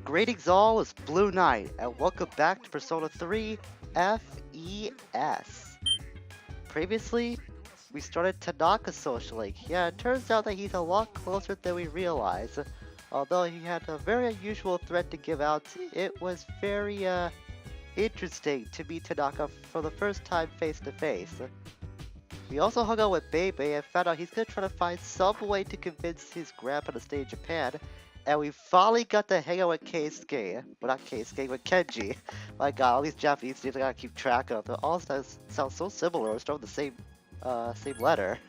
Greetings all, it's Blue Knight, and welcome back to Persona 3 FES. Previously, we started Tanaka socialing. Yeah, it turns out that he's a lot closer than we realized. Although he had a very unusual threat to give out, it was very, interesting to meet Tanaka for the first time face to face. We also hung out with Bebe and found out he's gonna try to find some way to convince his grandpa to stay in Japan. And we finally got to hang out with Keisuke. Well, not Keisuke, but Kenji. My god, all these Japanese names I gotta keep track of. They all sound so similar. Or start with the same letter.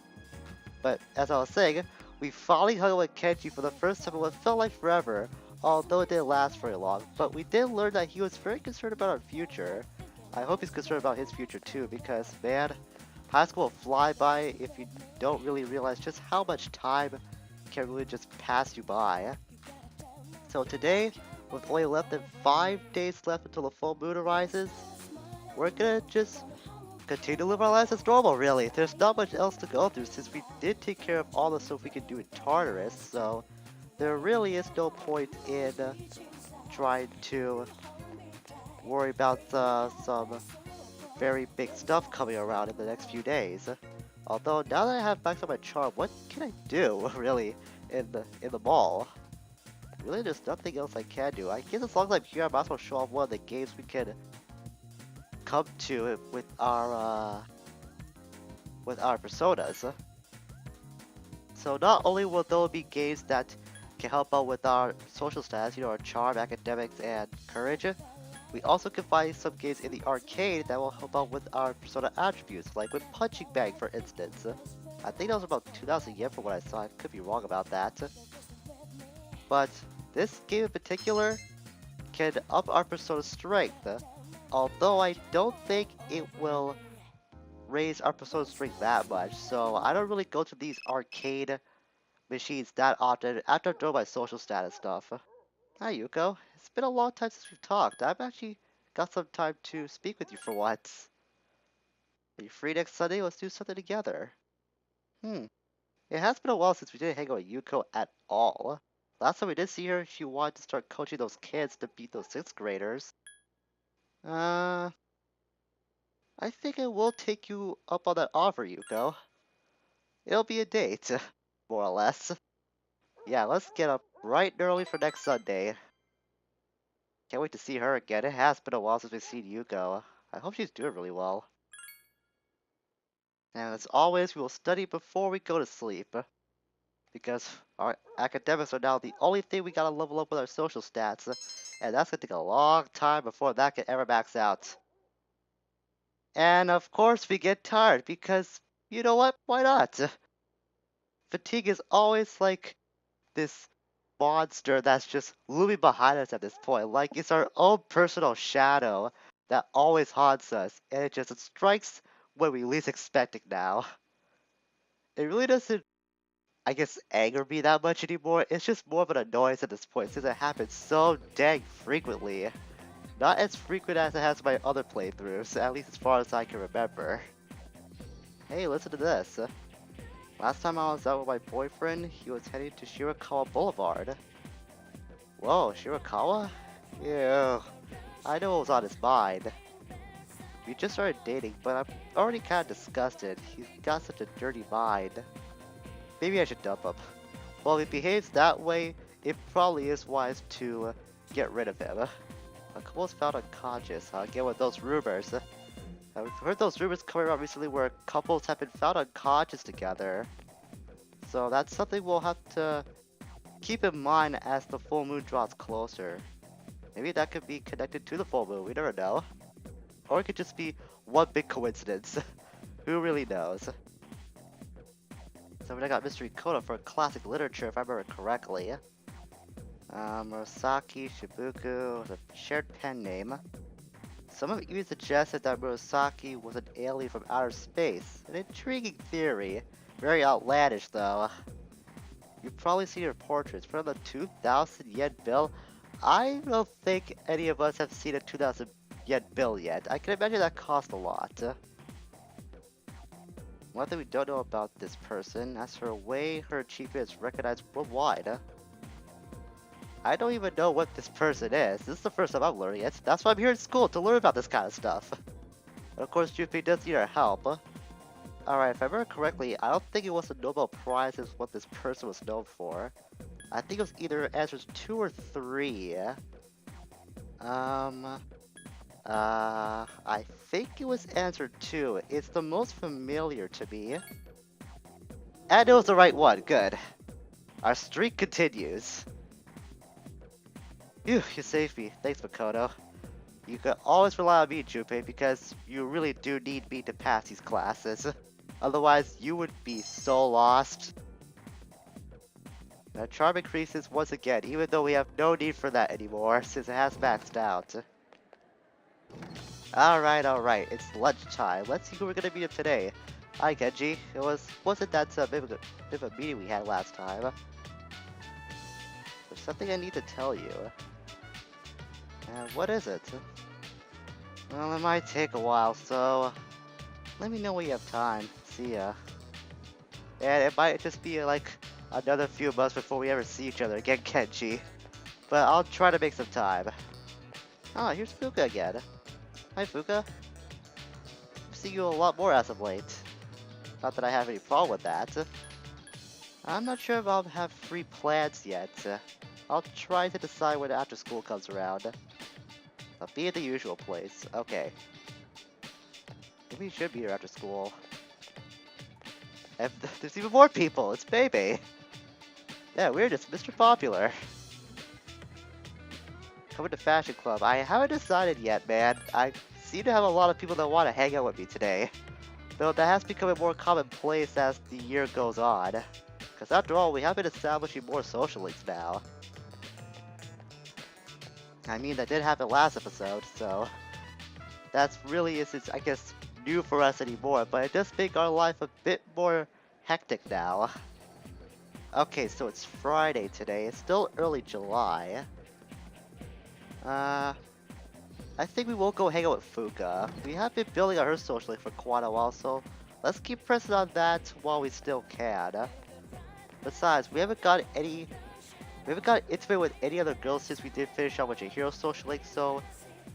But as I was saying, we finally hung out with Kenji for the first time in what felt like forever. Although it didn't last very long. But we did learn that he was very concerned about our future. I hope he's concerned about his future too, because man, high school will fly by if you don't really realize just how much time can really just pass you by. So today, with only less than 5 days left until the full moon arises, we're gonna just continue to live our lives as normal really. There's not much else to go through since we did take care of all the stuff we could do in Tartarus, so there really is no point in trying to worry about some very big stuff coming around in the next few days. Although now that I have maxed out my charm, what can I do really in the mall? Really, there's nothing else I can do. I guess as long as I'm here, I might as well show off one of the games we can come to with our personas. So not only will there be games that can help out with our social status, our charm, academics, and courage, we also can find some games in the arcade that will help out with our persona attributes, like with Punching Bag for instance. I think that was about 2,000 yen from what I saw, I could be wrong about that. But this game in particular can up our persona's strength, although I don't think it will raise our persona's strength that much, so I don't really go to these arcade machines that often after I'm doing my social status stuff. Hi Yuko, it's been a long time since we've talked. I've actually got some time to speak with you for once. Are you free next Sunday? Let's do something together. It has been a while since we didn't hang out with Yuko at all. Last time we did see her, she wanted to start coaching those kids to beat those 6th graders. I think I will take you up on that offer, Yuko. It'll be a date, more or less. Yeah, let's get up bright and early for next Sunday. Can't wait to see her again. It has been a while since we've seen Yuko. I hope she's doing really well. And as always, we will study before we go to sleep. Because our academics are now the only thing we gotta level up with our social stats. And that's gonna take a long time before that can ever max out. And of course we get tired because, you know what, why not? Fatigue is always like this monster that's just looming behind us at this point. Like it's our own personal shadow that always haunts us, and it strikes when we least expect it now. It really doesn't, I guess, anger me that much anymore. It's just more of an annoyance at this point since it happens so dang frequently. Not as frequent as it has in my other playthroughs, at least as far as I can remember. Hey, listen to this. Last time I was out with my boyfriend, he was heading to Shirakawa Boulevard. Whoa, Shirakawa? Ew. I know what was on his mind. We just started dating, but I'm already kinda disgusted. He's got such a dirty mind. Maybe I should dump him. Well, if he behaves that way, it probably is wise to get rid of him. A couple was found unconscious, Get with those rumors. We've heard those rumors coming around recently where couples have been found unconscious together. So that's something we'll have to keep in mind as the full moon draws closer. Maybe that could be connected to the full moon, we never know. Or it could just be one big coincidence. Who really knows? So I got Mystery Coda for classic literature if I remember correctly. Murasaki Shibuku was a shared pen name. Some have even suggested that Murasaki was an alien from outer space. An intriguing theory. Very outlandish though. You've probably seen her portraits. For the 2,000 yen bill, I don't think any of us have seen a 2,000 yen bill yet. I can imagine that cost a lot. One thing we don't know about this person, as her way her achievement is recognized worldwide. I don't even know what this person is. This is the first time I'm learning it. That's why I'm here in school, to learn about this kind of stuff. And of course, Junpei does need our help. Alright, if I remember correctly, I don't think it was the Nobel Prize is what this person was known for. I think it was either answers 2 or 3. I think it was answer 2. It's the most familiar to me. And it was the right one, good. Our streak continues. Phew, you saved me. Thanks, Makoto. You can always rely on me, Junpei, because you really do need me to pass these classes. Otherwise, you would be so lost. Now, charm increases once again, even though we have no need for that anymore, since it has maxed out. Alright, it's lunchtime. Let's see who we're gonna meet up today. Hi, Genji. Wasn't that bit of a meeting we had last time? There's something I need to tell you. And what is it? Well, it might take a while, so let me know when you have time. See ya. And it might just be like another few months before we ever see each other again, Genji. But I'll try to make some time. Ah, here's Fuka again. Hi, Fuka. I'm seeing you a lot more as of late. Not that I have any problem with that. I'm not sure if I'll have free plans yet. I'll try to decide when after school comes around. I'll be at the usual place. Okay. Maybe you should be here after school. And there's even more people. It's Bebe. Yeah, we're just Mr. Popular. Coming to Fashion Club. I haven't decided yet, man. I seem to have a lot of people that want to hang out with me today. Though that has become a more commonplace as the year goes on. Because after all, we have been establishing more social links now. I mean, that did happen last episode, so that's really isn't, I guess, new for us anymore, but it does make our life a bit more hectic now. Okay, so it's Friday today. It's still early July. I think we will go hang out with Fuka. We have been building on her social link for quite a while, so let's keep pressing on that while we still can. Besides, we haven't got intimate with any other girls since we did finish up with Chihiro social link, so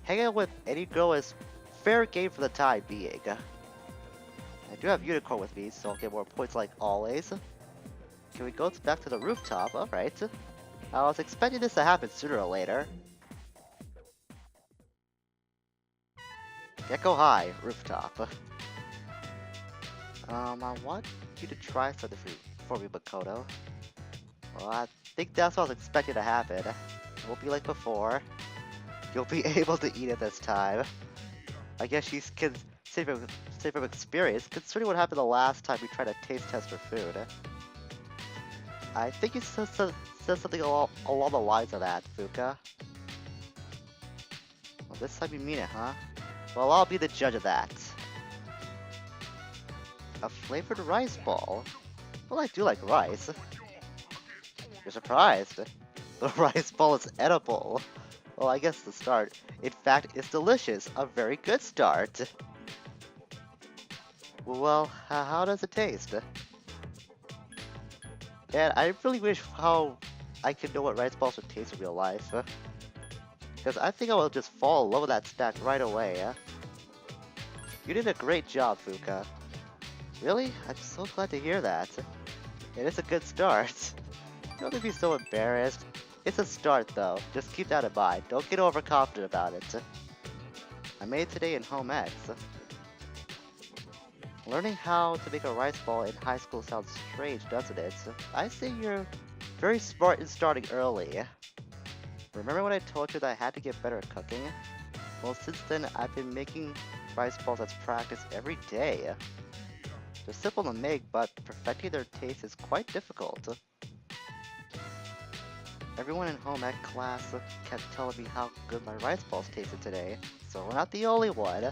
hanging out with any girl is fair game for the time being. I do have Unicorn with me, so I'll get more points like always. Can we go back to the rooftop? Alright. I was expecting this to happen sooner or later. Gecko High, rooftop. I want you to try something for me, Makoto. Well, I think that's what I was expecting to happen. It won't be like before. You'll be able to eat it this time. I guess she can say from experience, considering what happened the last time we tried to taste test her food. I think you said something along the lines of that, Fuka. Well, this time you mean it, huh? Well, I'll be the judge of that. A flavored rice ball? Well, I do like rice. You're surprised. The rice ball is edible. Well, I guess the start. In fact, it's delicious. A very good start. Well, how does it taste? And I really wish how I could know what rice balls would taste in real life. Because I think I will just fall in love with that snack right away. You did a great job, Fuka. Really? I'm so glad to hear that. It is a good start. Don't be so embarrassed. It's a start though, just keep that in mind. Don't get overconfident about it. I made it today in home ec. Learning how to make a rice ball in high school sounds strange, doesn't it? I say you're very smart in starting early. Remember when I told you that I had to get better at cooking? Well, since then I've been making rice balls as practice every day. They're simple to make, but perfecting their taste is quite difficult. Everyone in home ec class kept telling me how good my rice balls tasted today, so we're not the only one.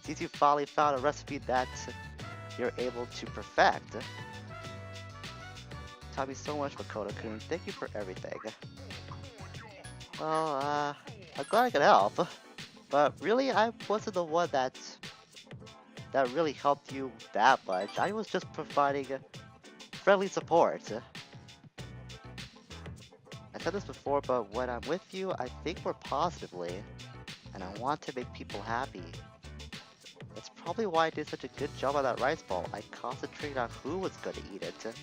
Since you finally found a recipe that you're able to perfect. Taught me so much, Makoto-kun. Thank you for everything. Well, I'm glad I could help. But really, I wasn't the one that really helped you that much. I was just providing friendly support. said this before, but when I'm with you, I think more positively, and I want to make people happy. That's probably why I did such a good job on that rice ball. I concentrated on who was gonna eat it.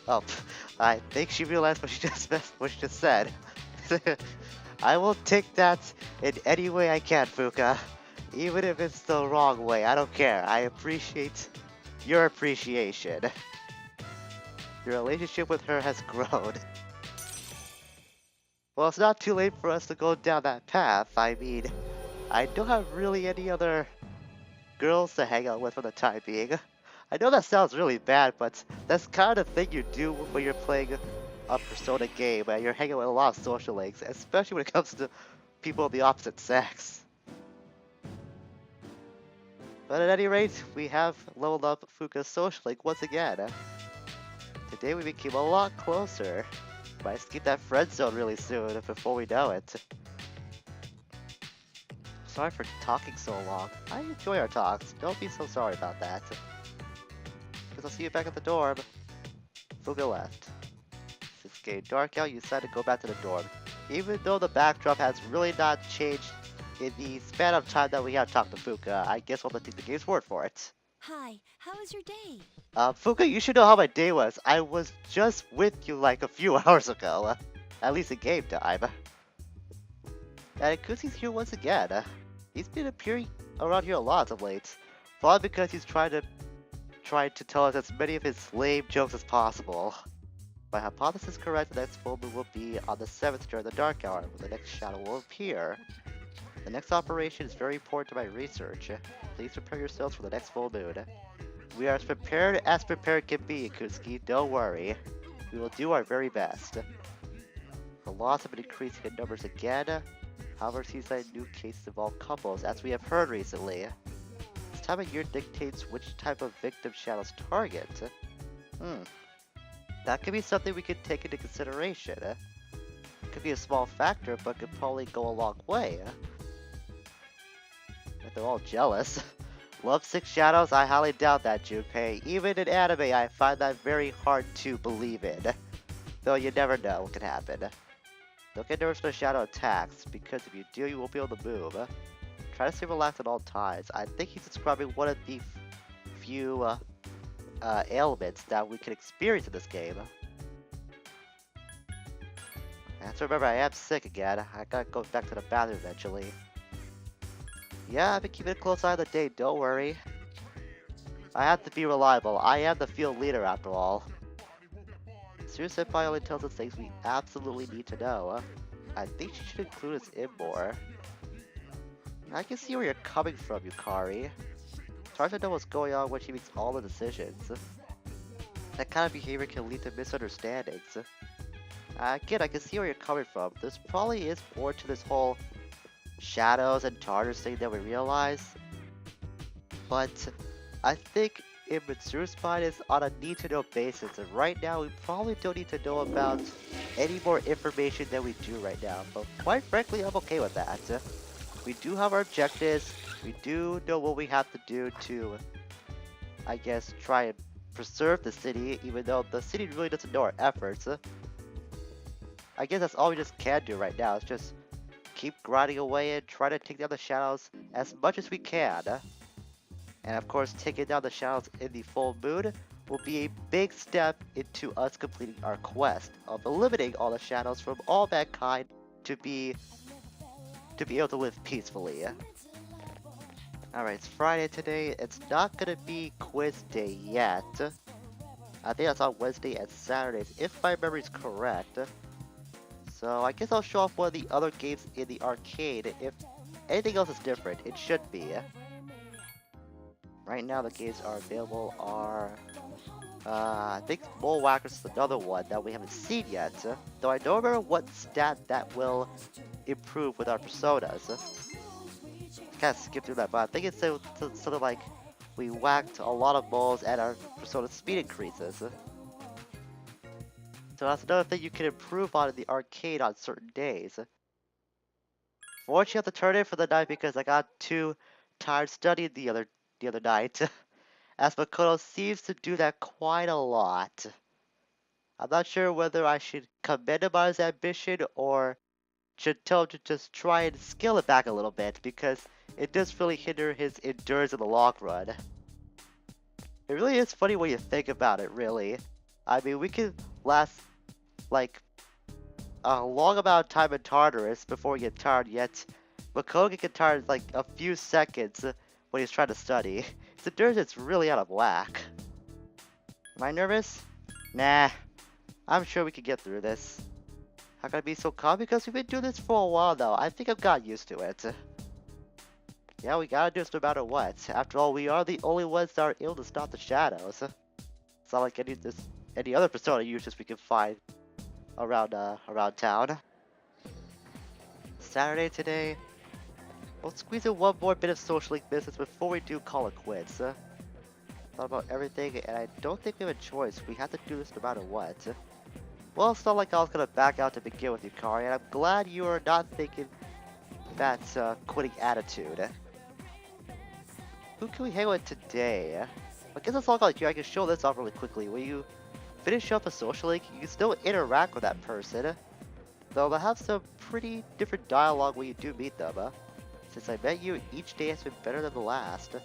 Oh, I think she realized what she just said. I will take that in any way I can, Fuka. Even if it's the wrong way, I don't care. I appreciate your appreciation. Your relationship with her has grown. Well, it's not too late for us to go down that path. I mean, I don't have really any other girls to hang out with for the time being. I know that sounds really bad, but that's kind of the thing you do when you're playing a Persona game and you're hanging with a lot of social links, especially when it comes to people of the opposite sex. But at any rate, we have leveled up Fuka's social link once again. Today we became a lot closer. Might escape that friend zone really soon before we know it. Sorry for talking so long. I enjoy our talks. Don't be so sorry about that. Guess I'll see you back at the dorm. Fuka left. Since it's getting dark out, you decided to go back to the dorm. Even though the backdrop has really not changed in the span of time that we have talked to Fuka, I guess we'll have to take the game's word for it. Hi, how was your day? Fuka, you should know how my day was. I was just with you like a few hours ago. At least in game time. And Kusi's here once again. He's been appearing around here a lot of late. Probably because he's trying to tell us as many of his lame jokes as possible. My hypothesis is correct, the next full moon will be on the 7th during the dark hour, when the next shadow will appear. The next operation is very important to my research. Please prepare yourselves for the next full moon. We are as prepared can be, Kusuke, don't worry. We will do our very best. The loss have been increasing in numbers again. However, it seems like new cases involve couples, as we have heard recently. This time of year dictates which type of victim shadows target. That could be something we could take into consideration. It could be a small factor, but could probably go a long way. If they're all jealous. Lovesick shadows? I highly doubt that, Junpei. Even in anime, I find that very hard to believe in. Though you never know what can happen. Don't get nervous when a shadow attacks, because if you do, you won't be able to move. Try to stay relaxed at all times. I think he's describing one of the few ailments that we can experience in this game. I have to remember I am sick again. I gotta go back to the bathroom eventually. Yeah, I've been keeping a close eye on the date, don't worry. I have to be reliable. I am the field leader after all. Suru Senpai only tells us things we absolutely need to know. I think she should include us in more. I can see where you're coming from, Yukari. It's hard to know what's going on when she makes all the decisions. That kind of behavior can lead to misunderstandings. Again, I can see where you're coming from. There probably is more to this whole shadows and charters thing than we realize. But I think in Mitsuru's mind is on a need-to-know basis, and right now we probably don't need to know about any more information than we do right now. But quite frankly, I'm okay with that. We do have our objectives. We do know what we have to do to, I guess, try and preserve the city, even though the city really doesn't know our efforts. I guess that's all we just can do right now, is just keep grinding away and try to take down the shadows as much as we can. And of course, taking down the shadows in the full moon will be a big step into us completing our quest of eliminating all the shadows from all mankind to be able to live peacefully. Alright, it's Friday today. It's not gonna be quiz day yet. I think that's on Wednesday and Saturdays, if my memory is correct. So I guess I'll show off one of the other games in the arcade. If anything else is different, it should be. Right now the games are available are... I think Mole Whackers is another one that we haven't seen yet. Though I don't remember what stat that will improve with our personas. Kind of skip through that, but I think it's something like we whacked a lot of moles and our persona speed increases. So that's another thing you can improve on in the arcade on certain days. Fortunately, I have to turn in for the night because I got too tired studying the other night. As Makoto seems to do that quite a lot. I'm not sure whether I should commend him on his ambition or should tell him to just try and scale it back a little bit because it does really hinder his endurance in the long run. It really is funny when you think about it, really. I mean, we could last like a long amount of time in Tartarus before we get tired, yet Makoto can get tired in like a few seconds when he's trying to study. His endurance is really out of whack. Am I nervous? Nah, I'm sure we can get through this. How can I be so calm? Because we've been doing this for a while now. I think I've got used to it. Yeah, we gotta do this no matter what. After all, we are the only ones that are able to stop the shadows. It's not like any other persona users we can find around town. Saturday today. We'll squeeze in one more bit of social link business before we do call it quits. Thought about everything, and I don't think we have a choice. We have to do this no matter what. Well, it's not like I was gonna back out to begin with, Yukari, and I'm glad you are not thinking that quitting attitude. Who can we hang with today? I guess it's all like you. I can show this off really quickly. When you finish up a social link, you can still interact with that person, though they'll have some pretty different dialogue when you do meet them. Since I met you, each day has been better than the last.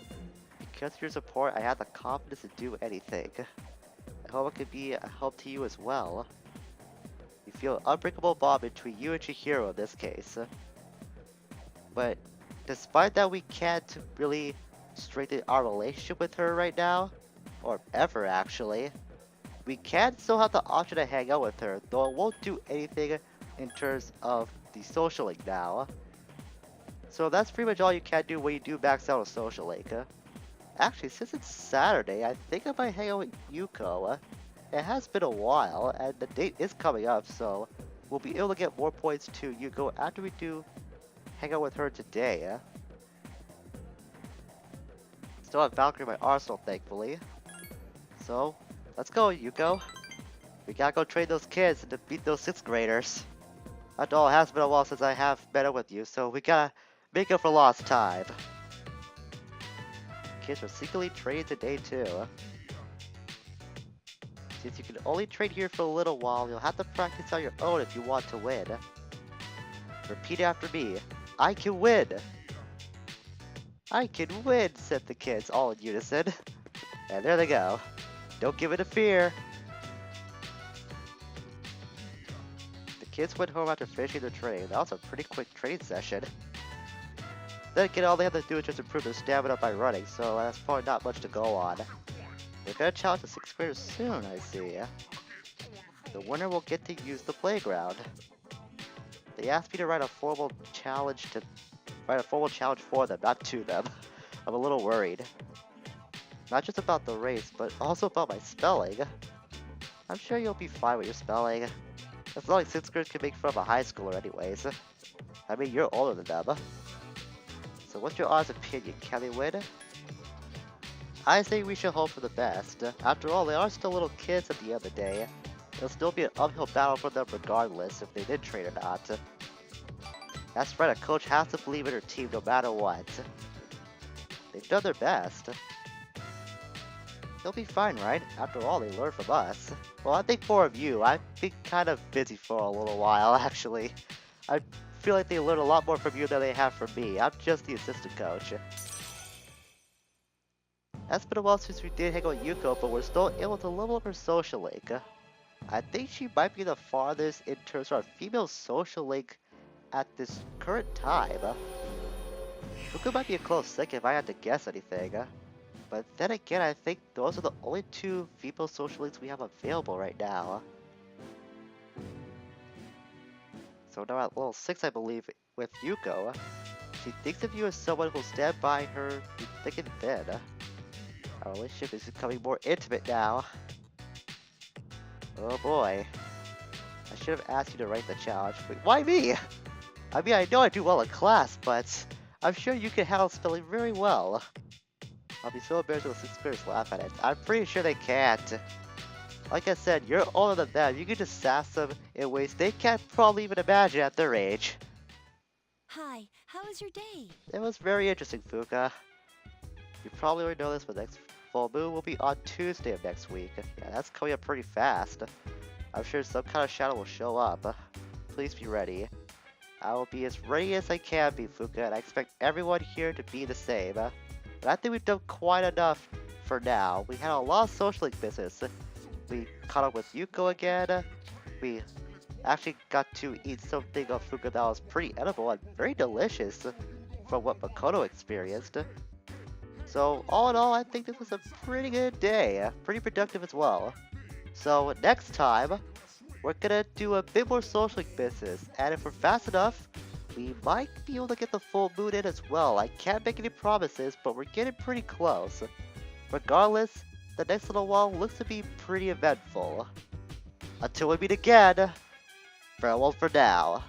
Because of your support, I have the confidence to do anything. I hope I can be a help to you as well. You feel an unbreakable bond between you and Chihiro in this case. But despite that, we can't really strengthen our relationship with her right now, or ever actually. We can still have the option to hang out with her, though it won't do anything in terms of the social link now. So that's pretty much all you can do when you do max out a social link. Actually, since it's Saturday, I think I might hang out with Yuko. It has been a while, and the date is coming up, so we'll be able to get more points to Yuko after we do hang out with her today. Still have Valkyrie in my arsenal, thankfully. So, let's go, Yuko. We gotta go train those kids and defeat those 6th graders. After all, it has been a while since I have met up with you, so we gotta make up for lost time. Kids are secretly training today too. Since you can only train here for a little while, you'll have to practice on your own if you want to win. Repeat after me. I can win! I can win, said the kids all in unison. And there they go. Don't give it a fear. The kids went home after finishing their training. That was a pretty quick training session. Then again, all they have to do is just improve their stamina by running, so that's probably not much to go on. They're gonna challenge the 6th graders soon, I see. The winner will get to use the playground. They asked me to write a formal challenge for them, not to them. I'm a little worried. Not just about the race, but also about my spelling. I'm sure you'll be fine with your spelling. It's not like 6th graders can make fun of a high schooler anyways. I mean, you're older than them. So what's your honest opinion? Can they win? I say we should hope for the best. After all, they are still little kids at the end of the day. It'll still be an uphill battle for them regardless if they did train or not. That's right, a coach has to believe in her team no matter what. They've done their best. They'll be fine, right? After all, they learned from us. Well, I think more of you. I've been kind of busy for a little while, actually. I feel like they learned a lot more from you than they have from me. I'm just the assistant coach. It's been a while since we did hang out with Yuko, but we're still able to level up her social link. I think she might be the farthest in terms of our female social link at this current time. Yuko might be a close second if I had to guess anything. But then again, I think those are the only 2 female social links we have available right now. So now at level 6, I believe, with Yuko, she thinks of you as someone who'll stand by her through thick and thin. Our relationship is becoming more intimate now. Oh boy. I should have asked you to write the challenge. Wait, why me? I mean, I know I do well in class, but I'm sure you can handle spelling very well. I'll be so embarrassed when the 6th graders laugh at it. I'm pretty sure they can't. Like I said, you're older than them. You can just sass them in ways they can't probably even imagine at their age. Hi, how was your day? It was very interesting, Fuka. You probably already know this, but next full moon will be on Tuesday of next week. Yeah, that's coming up pretty fast. I'm sure some kind of shadow will show up. Please be ready. I will be as ready as I can be, Fuka, and I expect everyone here to be the same. But I think we've done quite enough for now. We had a lot of social business. We caught up with Yuko again. We actually got to eat something of Fuka that was pretty edible and very delicious from what Makoto experienced. So all in all, I think this was a pretty good day. Pretty productive as well. So next time, we're gonna do a bit more social business, and if we're fast enough, we might be able to get the full moon in as well. I can't make any promises, but we're getting pretty close. Regardless, the next little while looks to be pretty eventful. Until we meet again, farewell for now.